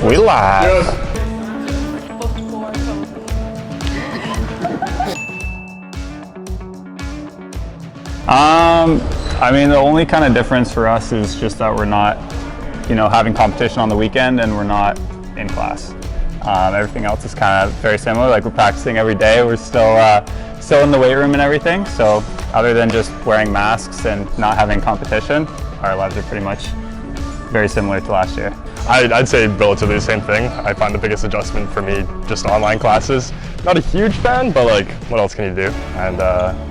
We live. I mean, the only kind of difference for us is just that we're not, having competition on the weekend and we're not in class. Everything else is kind of very similar. Like, we're practicing every day. We're still in the weight room and everything. So other than just wearing masks and not having competition, our lives are pretty much very similar to last year. I'd say relatively the same thing. I find the biggest adjustment for me just online classes. Not a huge fan, but like, what else can you do? And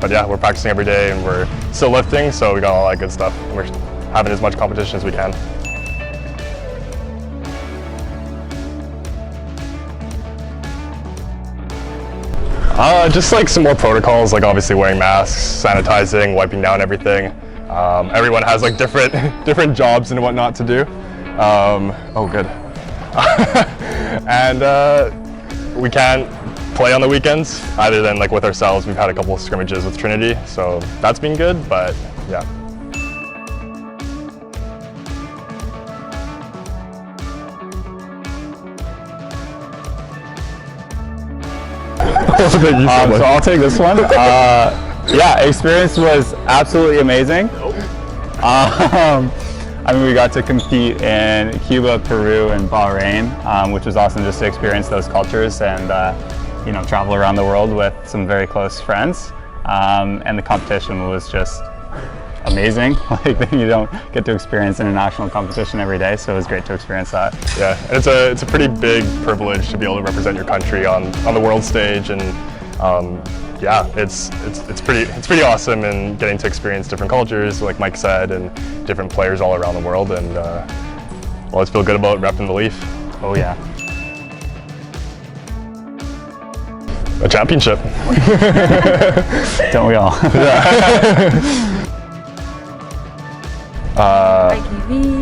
but yeah, we're practicing every day and we're still lifting, so we got all that good stuff. And we're having as much competition as we can. Just like some more protocols, like obviously wearing masks, sanitizing, wiping down everything. Everyone has like different jobs and whatnot to do. Oh, good. And we can't play on the weekends other than like with ourselves. We've had a couple of scrimmages with Trinity, so that's been good, but yeah. So I'll take this one. Yeah, experience was absolutely amazing. I mean, we got to compete in Cuba, Peru, and Bahrain, which was awesome just to experience those cultures and travel around the world with some very close friends. And the competition was just amazing. Like, you don't get to experience international competition every day, so it was great to experience that. Yeah, and it's a pretty big privilege to be able to represent your country on the world stage, and yeah, it's pretty awesome, and getting to experience different cultures, like Mike said, and different players all around the world, and well, let's feel good about repping the Leaf. Oh yeah. A championship. Don't we all?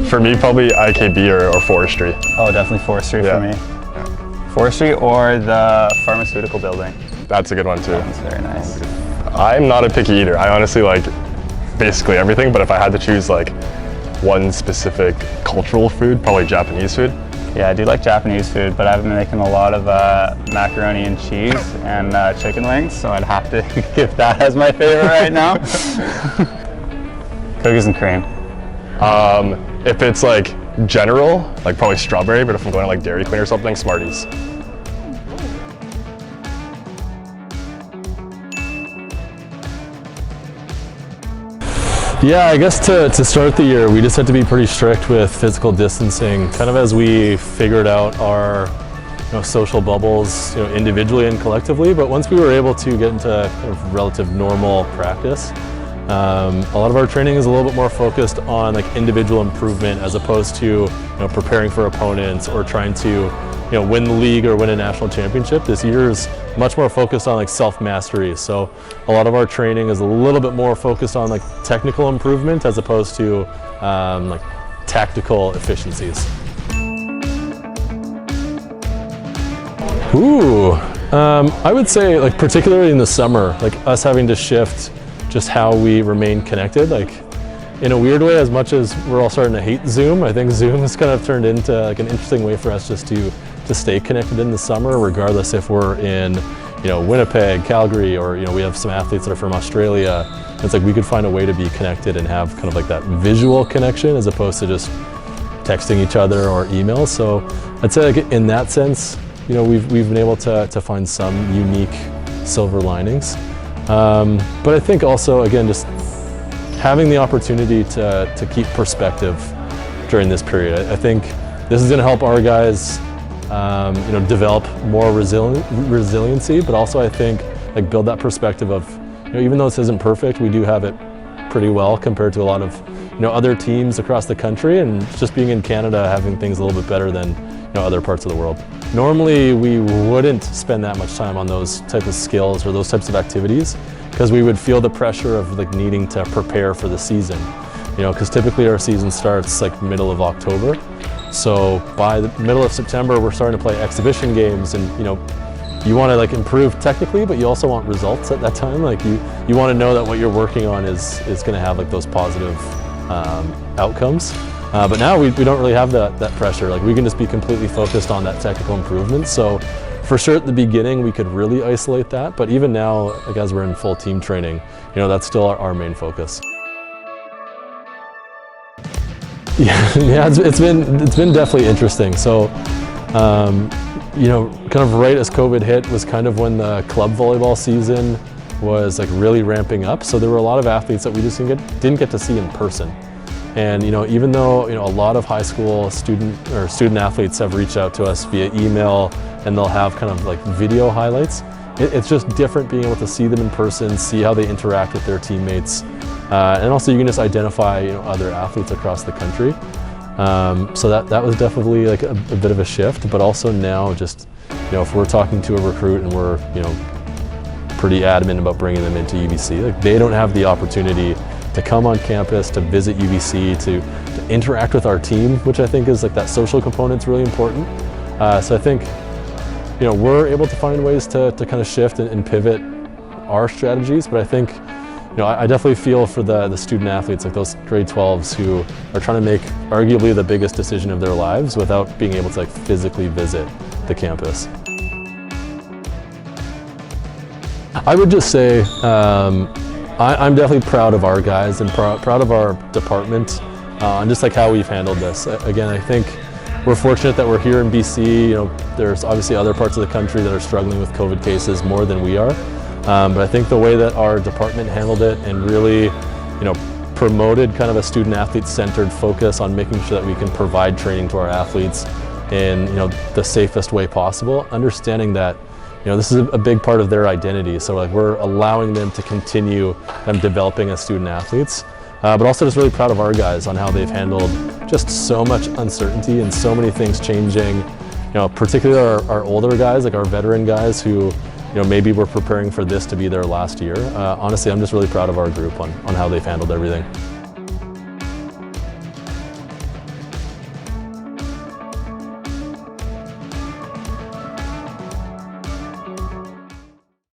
For me, probably IKB or forestry. Oh, definitely forestry for me. Yeah. Forestry or the pharmaceutical building. That's a good one too. That's very nice. I'm not a picky eater. I honestly like basically everything, but if I had to choose like one specific cultural food, probably Japanese food. Yeah, I do like Japanese food, but I've been making a lot of macaroni and cheese and chicken wings, so I'd have to give that as my favorite right now. Cookies and cream. If it's like general, like probably strawberry, but if I'm going to like Dairy Queen or something, Smarties. Yeah, I guess to start the year, we just had to be pretty strict with physical distancing, kind of as we figured out our social bubbles, individually and collectively. But once we were able to get into kind of relative normal practice, a lot of our training is a little bit more focused on like individual improvement as opposed to preparing for opponents or trying to win the league or win a national championship. This year is much more focused on like self-mastery. So a lot of our training is a little bit more focused on like technical improvement as opposed to like tactical efficiencies. Ooh, I would say like particularly in the summer, like us having to shift just how we remain connected. Like in a weird way, as much as we're all starting to hate Zoom, I think Zoom has kind of turned into like an interesting way for us just to stay connected in the summer, regardless if we're in Winnipeg, Calgary, or we have some athletes that are from Australia. It's like we could find a way to be connected and have kind of like that visual connection as opposed to just texting each other or emails. So I'd say like in that sense, we've been able to find some unique silver linings. But I think also, again, just having the opportunity to keep perspective during this period. I think this is going to help our guys, develop more resiliency, but also I think like build that perspective of, even though this isn't perfect, we do have it pretty well compared to a lot of, other teams across the country, and just being in Canada, having things a little bit better than, other parts of the world. Normally, we wouldn't spend that much time on those types of skills or those types of activities because we would feel the pressure of like needing to prepare for the season. Because typically our season starts like middle of October. So by the middle of September, we're starting to play exhibition games, and you want to like improve technically, but you also want results at that time. Like you want to know that what you're working on is going to have like those positive outcomes. But now we don't really have that pressure. Like we can just be completely focused on that technical improvement. So for sure at the beginning we could really isolate that, but even now, like as we're in full team training, that's still our main focus. Yeah, it's been definitely interesting. So, kind of right as COVID hit was kind of when the club volleyball season was like really ramping up. So there were a lot of athletes that we just didn't get to see in person. And even though a lot of high school student athletes have reached out to us via email, and they'll have kind of like video highlights, it's just different being able to see them in person, see how they interact with their teammates. And also you can just identify other athletes across the country. So that was definitely like a bit of a shift, but also now just if we're talking to a recruit and we're pretty adamant about bringing them into UBC, like they don't have the opportunity to come on campus, to visit UBC, to interact with our team, which I think is like that social component's really important. So I think we're able to find ways to kind of shift and pivot our strategies, but I think I definitely feel for the student athletes, like those grade 12s who are trying to make arguably the biggest decision of their lives without being able to like physically visit the campus. I would just say I'm definitely proud of our guys and proud of our department on just like how we've handled this. Again, I think we're fortunate that we're here in BC. There's obviously other parts of the country that are struggling with COVID cases more than we are. But I think the way that our department handled it and really, promoted kind of a student athlete centered focus on making sure that we can provide training to our athletes in, the safest way possible, understanding that, this is a big part of their identity. So like we're allowing them to continue developing as student athletes, but also just really proud of our guys on how they've handled just so much uncertainty and so many things changing, particularly our older guys, like our veteran guys who, maybe we're preparing for this to be their last year. Honestly, I'm just really proud of our group on how they've handled everything.